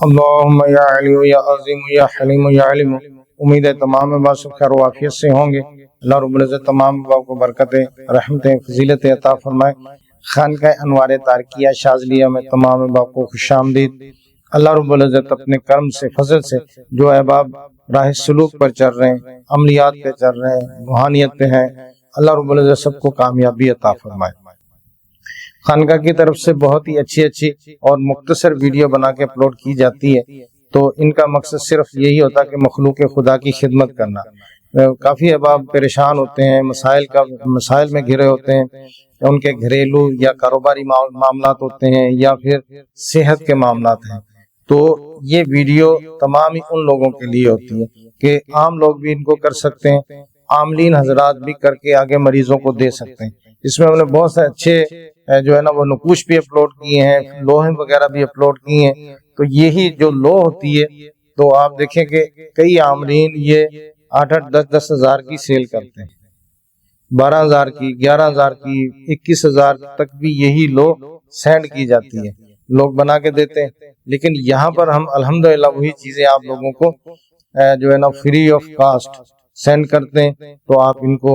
اللہم یا علی یا عظیم یا حلیم یا علیم۔ امید ہے تمام احباب سب خیر و عافیت سے ہوں گے۔ اللہ رب العزت تمام احباب کو برکتیں، رحمتیں، فضیلتیں عطا فرمائے۔ خانقاہ انوار تارکیہ شاذلیہ میں تمام احباب کو خوش آمدید۔ اللہ رب العزت اپنے کرم سے، فضل سے جو احباب راہ سلوک پر چل رہے ہیں، عملیات پہ چل رہے ہیں، روحانیت پہ ہیں، اللہ رب العزت سب کو کامیابی عطا فرمائے۔ خانقاہ کی طرف سے بہت ہی اچھی اور مختصر ویڈیو بنا کے اپلوڈ کی جاتی ہے، تو ان کا مقصد صرف یہی ہوتا ہے کہ مخلوق خدا کی خدمت کرنا۔ کافی احباب پریشان ہوتے ہیں، مسائل میں گھرے ہوتے ہیں، ان کے گھریلو یا کاروباری معاملات ہوتے ہیں یا پھر صحت کے معاملات ہیں، تو یہ ویڈیو تمام ہی ان لوگوں کے لیے ہوتی ہے کہ عام لوگ بھی ان کو کر سکتے ہیں، عاملین حضرات بھی کر کے آگے مریضوں کو دے سکتے ہیں۔ اس میں ہم نے بہت سے اچھے جو ہے نا وہ نقوش بھی اپلوڈ کیے ہیں، لوہیں وغیرہ بھی اپلوڈ کیے ہیں۔ تو یہی جو لوح ہوتی ہے تو آپ دیکھیں کہ کئی عاملین یہ 8-8 10-10 ہزار کی سیل کرتے ہیں، 12,000 کی، 11,000 کی، 21,000 تک بھی یہی لوح سینڈ کی جاتی ہے، لوگ بنا کے دیتے ہیں۔ لیکن یہاں پر ہم الحمدللہ وہی چیزیں آپ لوگوں کو جو ہے نا فری آف کاسٹ سینڈ کرتے ہیں، تو آپ ان کو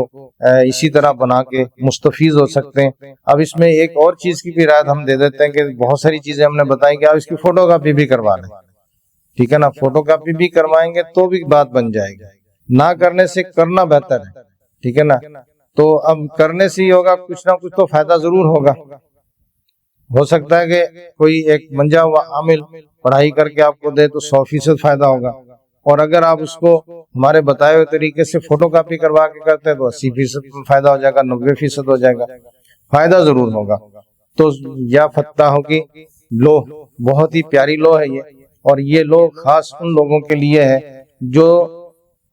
اسی طرح بنا کے مستفیض ہو سکتے ہیں۔ اب اس میں ایک اور چیز کی بھی رعایت ہم دے دیتے ہیں کہ بہت ساری چیزیں ہم نے بتائی کہ آپ اس کی فوٹو کاپی بھی کروا لیں، ٹھیک ہے نا، فوٹو کاپی بھی کروائیں گے تو بھی بات بن جائے گی، نہ کرنے سے کرنا بہتر ہے، ٹھیک ہے نا۔ تو اب کرنے سے ہی ہوگا، کچھ نہ کچھ تو فائدہ ضرور ہوگا۔ ہو سکتا ہے کہ کوئی ایک منجا ہوا عامل پڑھائی کر کے آپ کو دے تو 100% فائدہ ہوگا، اور اگر آپ اس کو ہمارے بتائے ہوئے طریقے سے فوٹو کاپی کروا کے کرتے ہیں تو 80% فائدہ ہو جائے گا، 90% ہو جائے گا، فائدہ ضرور ہوگا۔ تو یا فتاحوں کی لوح بہت ہی پیاری لوح ہے یہ، اور یہ لوح خاص ان لوگوں کے لیے ہے جو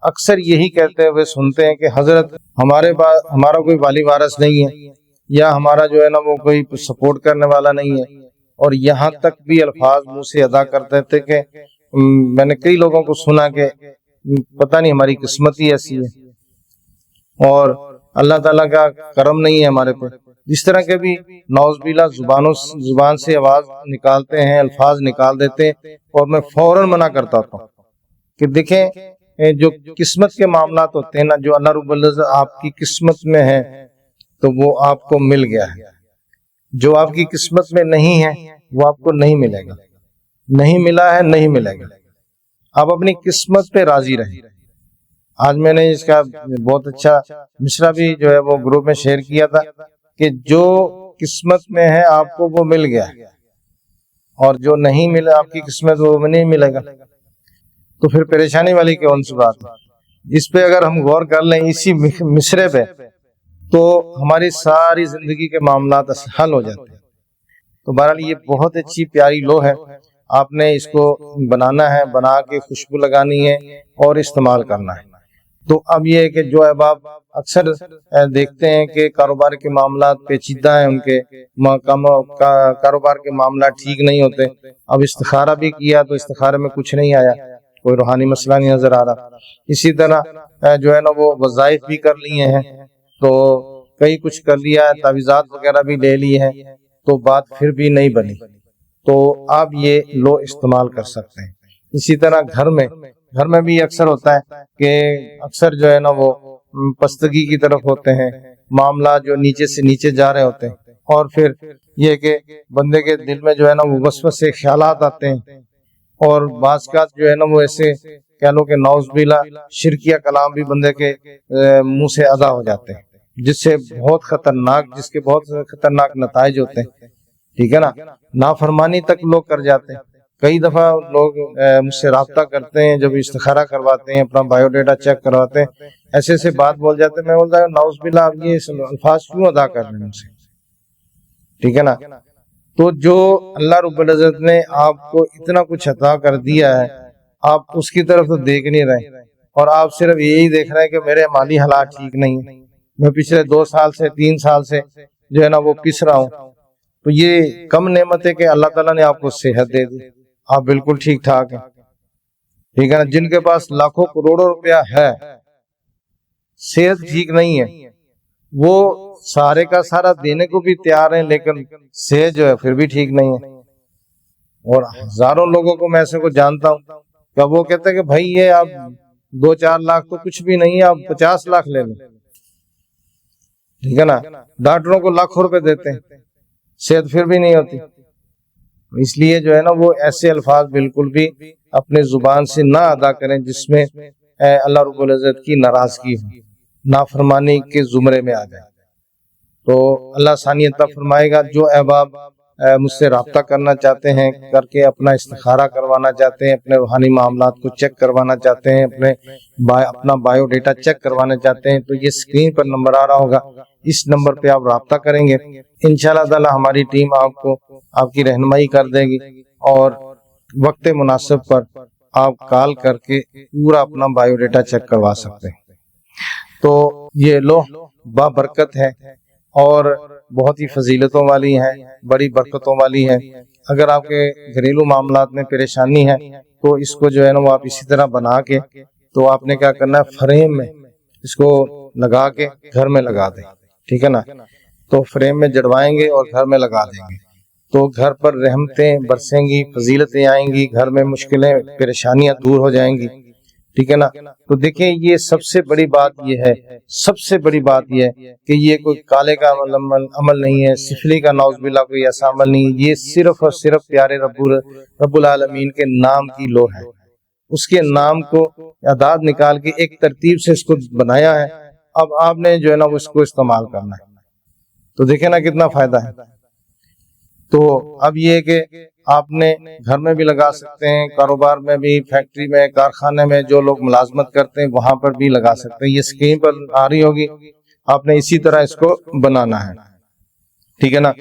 اکثر یہی کہتے ہوئے سنتے ہیں کہ حضرت ہمارا کوئی والی وارث نہیں ہے، یا ہمارا جو ہے نا وہ کوئی سپورٹ کرنے والا نہیں ہے، اور یہاں تک بھی الفاظ منہ سے ادا کرتے تھے کہ میں نے کئی لوگوں کو سنا کہ پتہ نہیں ہماری قسمت ہی ایسی ہے اور اللہ تعالیٰ کا کرم نہیں ہے ہمارے پہ۔ اس طرح کے بھی نعوذ باللہ زبان سے آواز نکالتے ہیں، الفاظ نکال دیتے ہیں، اور میں فوراً منع کرتا ہوں کہ دیکھیں جو قسمت کے معاملات ہوتے ہیں نا، جو اللہ رب العزت آپ کی قسمت میں ہے تو وہ آپ کو مل گیا ہے، جو آپ کی قسمت میں نہیں ہے وہ آپ کو نہیں ملے گا، نہیں ملا ہے، نہیں ملے گا۔ آپ اپنی قسمت پہ راضی رہیں۔ آج میں نے اس کا بہت اچھا مصرع بھی جو ہے وہ گروپ میں شیئر کیا تھا کہ جو قسمت میں ہے آپ کو وہ مل گیا، اور جو نہیں ملا آپ کی قسمت وہ نہیں ملے گا، تو پھر پریشانی والی کون سی بات ہے؟ اس پہ اگر ہم غور کر لیں اسی مصرع پہ تو ہماری ساری زندگی کے معاملات حل ہو جاتے ہیں۔ تو بہرحال یہ بہت اچھی پیاری لوح ہے، آپ نے اس کو بنانا ہے، بنا کے خوشبو لگانی ہے اور استعمال کرنا ہے۔ تو اب یہ ہے کہ جو احباب اکثر دیکھتے ہیں کہ کاروبار کے معاملات پیچیدہ ہیں، ان کے کاروبار کے معاملات ٹھیک نہیں ہوتے، اب استخارہ بھی کیا تو استخارے میں کچھ نہیں آیا، کوئی روحانی مسئلہ نہیں نظر آ رہا۔ اسی طرح جو ہے نا وہ وظائف بھی کر لیے ہیں، تو کئی کچھ کر لیا ہے، تعویذات وغیرہ بھی لے لی ہیں، تو بات پھر بھی نہیں بنی، تو آپ یہ لو استعمال کر سکتے ہیں۔ اسی طرح گھر میں بھی اکثر ہوتا ہے کہ اکثر جو ہے نا وہ پستگی کی طرف ہوتے ہیں، معاملات جو نیچے سے نیچے جا رہے ہوتے ہیں، اور پھر یہ کہ بندے کے دل میں جو ہے نا وہ وسوسے خیالات آتے ہیں، اور بعض کا جو ہے نا وہ ایسے کہہ لو کہ نعوذ باللہ شرکیہ کلام بھی بندے کے منہ سے ادا ہو جاتے ہیں، جس کے بہت خطرناک نتائج ہوتے ہیں، ٹھیک ہے نا، نافرمانی تک لوگ کر جاتے ہیں۔ کئی دفعہ لوگ مجھ سے رابطہ کرتے ہیں، جب استخارہ کرواتے ہیں، اپنا بایو ڈیٹا چیک کرواتے ہیں، ایسے بات بول جاتے ہیں، میں بولتا ہوں نعوذ باللہ آپ یہ الفاظ کیوں ادا کر رہے ہیں مجھ سے، ٹھیک ہے نا۔ تو جو اللہ رب العزت نے آپ کو اتنا کچھ عطا کر دیا ہے، آپ اس کی طرف تو دیکھ نہیں رہے، اور آپ صرف یہی دیکھ رہے ہیں کہ میرے مالی حالات ٹھیک نہیں ہیں، میں پچھلے 2 سال سے 3 سال سے جو ہے نا وہ پس رہا ہوں۔ تو یہ کم نعمت ہے کہ اللہ تعالیٰ نے آپ کو صحت دے دی، آپ بالکل ٹھیک ٹھاک ہیں، ٹھیک ہے نا۔ جن کے پاس لاکھوں کروڑوں روپیہ ہے، صحت ٹھیک نہیں ہے، وہ سارے کا سارا دینے کو بھی تیار ہیں، لیکن صحت جو ہے پھر بھی ٹھیک نہیں ہے۔ اور ہزاروں لوگوں کو میں ایسے کو جانتا ہوں کہ وہ کہتے ہیں کہ بھائی یہ آپ 2-4 لاکھ تو کچھ بھی نہیں ہے، آپ 50 لاکھ لے لیں، ٹھیک ہے نا، ڈاکٹروں کو لاکھوں روپے دیتے ہیں، صحت پھر بھی نہیں ہوتی۔ اس لیے جو ہے نا وہ ایسے الفاظ بالکل بھی اپنے زبان سے نہ ادا کریں جس میں اللہ رب العزت کی ناراضگی ہو، نافرمانی کے زمرے میں آ جائے۔ تو اللہ آسانی عطا فرمائے گا۔ جو احباب مجھ سے رابطہ کرنا چاہتے ہیں، کر کے اپنا استخارہ کروانا چاہتے ہیں، اپنے روحانی معاملات کو چیک کروانا چاہتے ہیں، اپنا بایو ڈیٹا چیک کروانا چاہتے ہیں، تو یہ اسکرین پر نمبر آ رہا ہوگا، اس نمبر پہ آپ رابطہ کریں گے، انشاءاللہ تعالی ہماری ٹیم آپ کی رہنمائی کر دے گی، اور وقت مناسب پر آپ کال کر کے پورا اپنا بایو ڈیٹا چیک کروا سکتے ہیں۔ تو یہ لوح بابرکت ہے اور بہت ہی فضیلتوں والی ہے، بڑی برکتوں والی ہے۔ اگر آپ کے گھریلو معاملات میں پریشانی ہے تو اس کو جو ہے نا وہ آپ اسی طرح بنا کے، تو آپ نے کیا کرنا ہے، فریم میں اس کو لگا کے گھر میں لگا دیں، ٹھیک ہے نا، تو فریم میں جڑوائیں گے اور گھر میں لگا دیں گے، تو گھر پر رحمتیں برسیں گی، فضیلتیں آئیں گی، گھر میں مشکلیں پریشانیاں دور ہو جائیں گی، ٹھیک ہے نا۔ تو دیکھیں یہ سب سے بڑی بات یہ ہے، سب سے بڑی بات یہ ہے کہ یہ کوئی کالے کا عمل نہیں ہے، سفلی کا نعوذ باللہ کوئی ایسا عمل نہیں ہے، یہ صرف اور صرف پیارے رب العالمین کے نام کی لوح ہے، اس کے نام کو اعداد نکال کے ایک ترتیب سے اس کو بنایا ہے، اب آپ نے جو ہے نا اس کو استعمال کرنا ہے، تو دیکھیں نا کتنا فائدہ ہے۔ تو اب یہ کہ آپ نے گھر میں بھی لگا سکتے ہیں، کاروبار میں بھی، فیکٹری میں، کارخانے میں جو لوگ ملازمت کرتے ہیں وہاں پر بھی لگا سکتے ہیں، یہ اسکرین پر آ رہی ہوگی، آپ نے اسی طرح اس کو بنانا ہے، ٹھیک ہے نا۔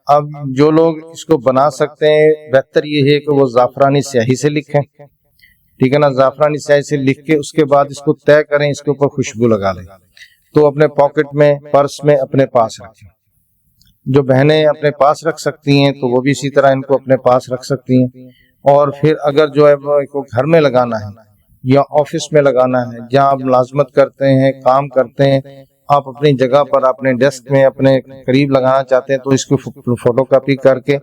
اب جو لوگ اس کو بنا سکتے ہیں بہتر یہ ہے کہ وہ زعفرانی سیاہی سے لکھیں، ٹھیک ہے نا، زعفرانی سیاہی سے لکھ کے اس کے بعد اس کو طے کریں، اس کے اوپر خوشبو لگا لیں، تو اپنے پاکٹ میں، پرس میں اپنے پاس رکھیں۔ جو بہنیں اپنے پاس رکھ سکتی ہیں تو وہ بھی اسی طرح ان کو اپنے پاس رکھ سکتی ہیں، اور پھر اگر جو ہے وہ گھر میں لگانا ہے یا آفس میں لگانا ہے، جہاں آپ ملازمت کرتے ہیں، کام کرتے ہیں، آپ اپنی جگہ پر اپنے ڈیسک میں اپنے قریب لگانا چاہتے ہیں تو اس کی فوٹو کاپی کر کے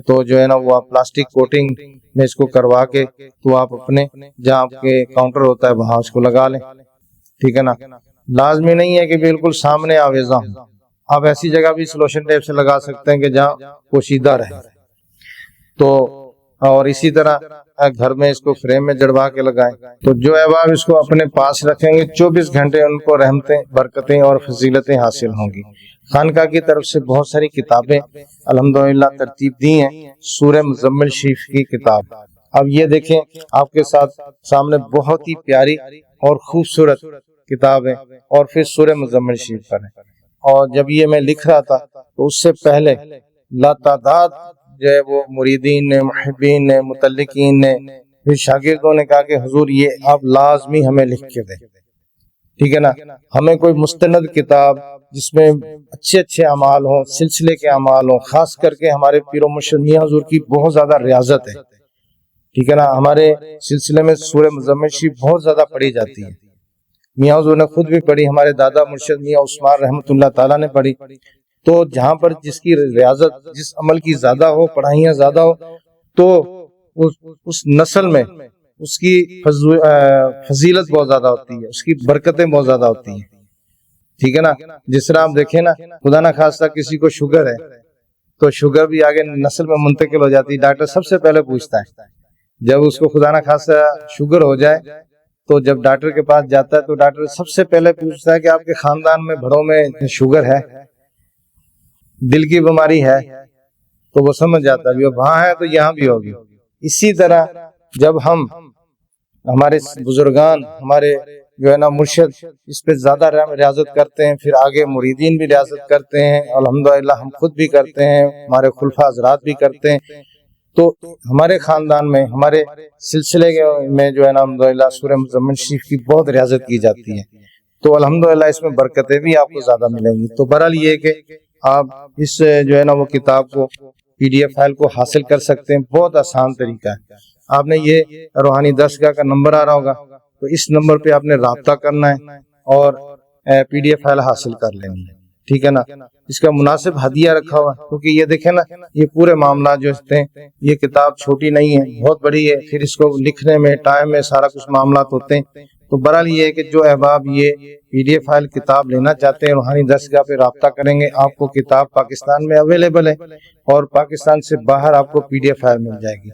تو جو ہے نا وہ آپ پلاسٹک کوٹنگ میں اس کو کروا کے تو آپ اپنے جہاں آپ کے کاؤنٹر ہوتا ہے وہاں اس کو لگا لیں، ٹھیک ہے نا۔ لازمی نہیں ہے کہ بالکل سامنے آویزاں ہوں، آپ ایسی جگہ بھی سلوشن ٹیپ سے لگا سکتے ہیں کہ جہاں پوشیدہ رہے، تو اور اسی طرح گھر میں اس کو فریم میں جڑوا کے لگائیں، تو جو احباب اس کو اپنے پاس رکھیں گے 24 گھنٹے ان کو رحمتیں، برکتیں اور فضیلتیں حاصل ہوں گی۔ خانقاہ کی طرف سے بہت ساری کتابیں الحمدللہ ترتیب دی ہیں، سورہ مزمل شریف کی کتاب، اب یہ دیکھیں آپ کے سامنے بہت ہی پیاری اور خوبصورت کتاب ہے، اور پھر سورہ مزمل شریف پر ہے، اور جب یہ میں لکھ رہا تھا تو اس سے پہلے لاتعداد جو ہے وہ مریدین نے، محبین نے، متعلقین نے، پھر شاگردوں نے کہا کہ حضور یہ آپ لازمی ہمیں لکھ کے دیں، ٹھیک ہے نا، ہمیں کوئی مستند کتاب جس میں اچھے اچھے اعمال ہوں، سلسلے کے اعمال ہوں، خاص کر کے ہمارے پیر و مرشد میاں حضور کی بہت زیادہ ریاضت ہے، ٹھیک ہے نا، ہمارے سلسلے میں سورہ مزمل شریف بہت زیادہ پڑھی جاتی ہے، میاں حضور نے خود بھی پڑھی، ہمارے دادا مرشد میاں عثمان رحمۃ اللہ تعالیٰ نے پڑھی، تو جہاں پر جس کی ریاضت، جس عمل کی زیادہ ہو، پڑھائیاں زیادہ ہو، تو اس نسل میں اس کی فضیلت بہت زیادہ ہوتی ہے، اس کی برکتیں بہت زیادہ ہوتی ہیں، ٹھیک ہے نا۔ جس طرح آپ دیکھیں نا، خدا نہ خواستہ کسی کو شوگر ہے تو شوگر بھی آگے نسل میں منتقل ہو جاتی ہے، ڈاکٹر سب سے پہلے پوچھتا ہے جب اس کو خدا نہ خواستہ شوگر ہو جائے، تو جب ڈاکٹر کے پاس جاتا ہے تو ڈاکٹر سب سے پہلے پوچھتا ہے کہ آپ کے خاندان میں بڑوں میں شوگر ہے، دل کی بیماری ہے، تو وہ سمجھ جاتا ہے وہاں ہے تو یہاں بھی ہوگی۔ اسی طرح جب ہمارے بزرگان، ہمارے جو ہے نا مرشد اس پہ زیادہ ریاضت کرتے ہیں، پھر آگے مریدین بھی ریاضت کرتے ہیں، الحمدللہ ہم خود بھی کرتے ہیں، ہمارے خلفاء حضرات بھی کرتے ہیں، تو ہمارے خاندان میں، ہمارے سلسلے میں جو ہے نا الحمدللہ سورہ مزمل شریف کی بہت ریاضت کی جاتی ہے، تو الحمدللہ اس میں برکتیں بھی آپ کو زیادہ ملیں گی۔ تو بہرحال یہ کہ آپ اس جو ہے نا وہ کتاب کو PDF فائل کو حاصل کر سکتے ہیں، بہت آسان طریقہ ہے۔ آپ نے یہ روحانی درسگاہ کا نمبر آ رہا ہوگا، تو اس نمبر پہ آپ نے رابطہ کرنا ہے اور PDF فائل حاصل کر لینی ہے، ٹھیک ہے نا، اس کا مناسب ہدیہ رکھا ہوا ہے، کیونکہ یہ دیکھیں نا یہ پورے معاملات جو ہوتے ہیں، یہ کتاب چھوٹی نہیں ہے، بہت بڑی ہے، پھر اس کو لکھنے میں ٹائم میں سارا کچھ معاملات ہوتے ہیں۔ تو برحال یہ ہے کہ جو احباب یہ PDF فائل کتاب لینا چاہتے ہیں روحانی درسگاہ پہ رابطہ کریں گے، آپ کو کتاب پاکستان میں اویلیبل ہے، اور پاکستان سے باہر آپ کو PDF فائل مل جائے گی۔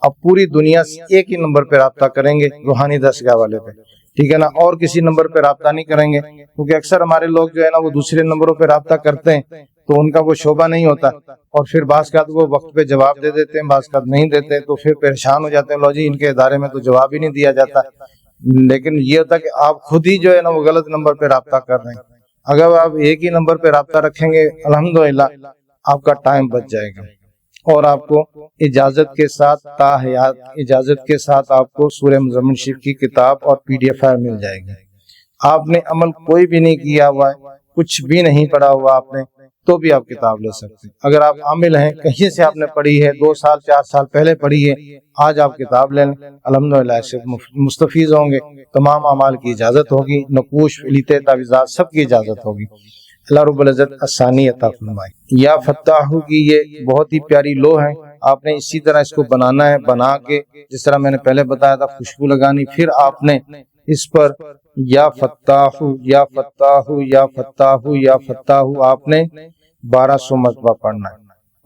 اب پوری دنیا سے ایک ہی نمبر پہ رابطہ کریں گے، روحانی درسگاہ والے پہ، ٹھیک ہے نا، اور کسی نمبر پہ رابطہ نہیں کریں گے، کیونکہ اکثر ہمارے لوگ جو ہے نا وہ دوسرے نمبروں پہ رابطہ کرتے ہیں تو ان کا وہ شعبہ نہیں ہوتا، اور پھر بعض کا وہ وقت پہ جواب دے دیتے ہیں، بعض کا نہیں دیتے، تو پھر پریشان ہو جاتے ہیں، لو جی ان کے ادارے میں تو جواب ہی نہیں دیا جاتا۔ لیکن یہ ہوتا ہے کہ آپ خود ہی جو ہے نا وہ غلط نمبر پہ رابطہ کر رہے ہیں۔ اگر آپ ایک ہی نمبر پہ رابطہ رکھیں گے الحمدللہ آپ کا ٹائم بچ جائے گا، اور آپ کو اجازت کے ساتھ تاحیات اجازت کے ساتھ آپ کو سورہ مزمل شریف کی کتاب اور PDF فائل مل جائے گی۔ آپ نے عمل کوئی بھی نہیں کیا ہوا ہے، کچھ بھی نہیں پڑھا ہوا آپ نے، تو بھی آپ کتاب لے سکتے ہیں۔ اگر آپ عامل ہیں، کہیں سے آپ نے پڑھی ہے، 2 سال 4 سال پہلے پڑھی ہے، آج آپ کتاب لیں الحمدللہ اس سے مستفیض ہوں گے۔ تمام اعمال کی اجازت ہوگی، نقوش لیتے تعویذات سب کی اجازت ہوگی۔ اللہ رب العزت آسانی عطا فرمائے۔ یا فتاحو کی یہ بہت ہی پیاری لوح ہے، آپ نے اسی طرح اس کو بنانا ہے، بنا کے جس طرح میں نے پہلے بتایا تھا خوشبو لگانی، پھر آپ نے اس پر یا فتاحو یا فتاحو یا فتاحو یا فتاحو آپ نے 1200 مرتبہ پڑھنا ہے،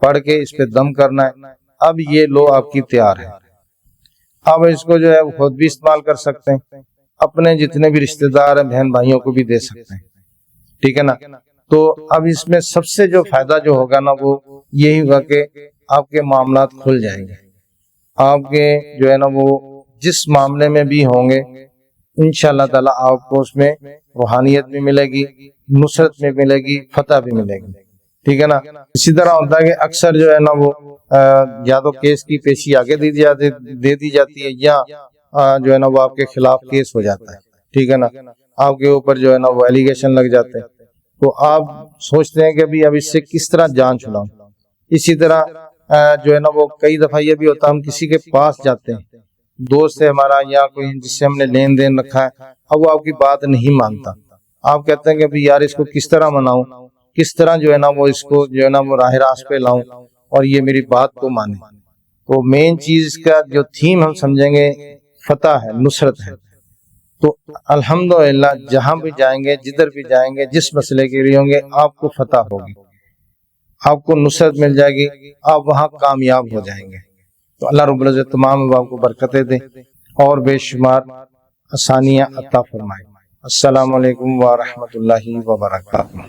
پڑھ کے اس پہ دم کرنا ہے۔ اب یہ لوح آپ کی تیار ہے۔ اب اس کو جو ہے خود بھی استعمال کر سکتے ہیں، اپنے جتنے بھی رشتہ دار ہیں بہن بھائیوں کو بھی دے سکتے ہیں، ٹھیک ہے نا۔ تو اب اس میں سب سے جو فائدہ جو ہوگا نا وہ یہی ہوگا کہ آپ کے معاملات کھل جائیں گے، آپ کے جو ہے نا وہ جس معاملے میں بھی ہوں گے انشاءاللہ تعالی آپ کو اس میں روحانیت بھی ملے گی، نصرت بھی ملے گی، فتح بھی ملے گی، ٹھیک ہے نا۔ اسی طرح ہوتا ہے کہ اکثر جو ہے نا وہ یا تو کیس کی پیشی آگے دے دی جاتی ہے، یا جو ہے نا وہ آپ کے خلاف کیس ہو جاتا ہے، ٹھیک ہے نا، آپ کے اوپر جو ہے نا وہ ایلیگیشن لگ جاتے ہیں، تو آپ سوچتے ہیں کہ اب اس سے کس طرح جان چھڑاؤں۔ اسی طرح جو ہے نا وہ کئی دفعہ یہ بھی ہوتا ہے ہم کسی کے پاس جاتے ہیں، دوست ہے ہمارا یا کوئی جس سے ہم نے لین دین رکھا ہے، اب وہ آپ کی بات نہیں مانتا، آپ کہتے ہیں کہ یار اس کو کس طرح مناؤں، کس طرح جو ہے نا وہ اس کو جو ہے نا وہ راہ راست پہ لاؤں اور یہ میری بات کو مانے۔ تو مین چیز اس کا جو تھیم ہم سمجھیں گے فتح ہے، نصرت ہے۔ تو الحمدللہ جہاں بھی جائیں گے، جدھر بھی جائیں گے، جس مسئلے کے لیے ہوں گے آپ کو فتح ہوگی، آپ کو نصرت مل جائے گی، آپ وہاں کامیاب ہو جائیں گے۔ تو اللہ رب العزت تمام آپ کو برکتیں دے اور بے شمار آسانیاں عطا فرمائے۔ السلام علیکم ورحمۃ اللہ وبرکاتہ۔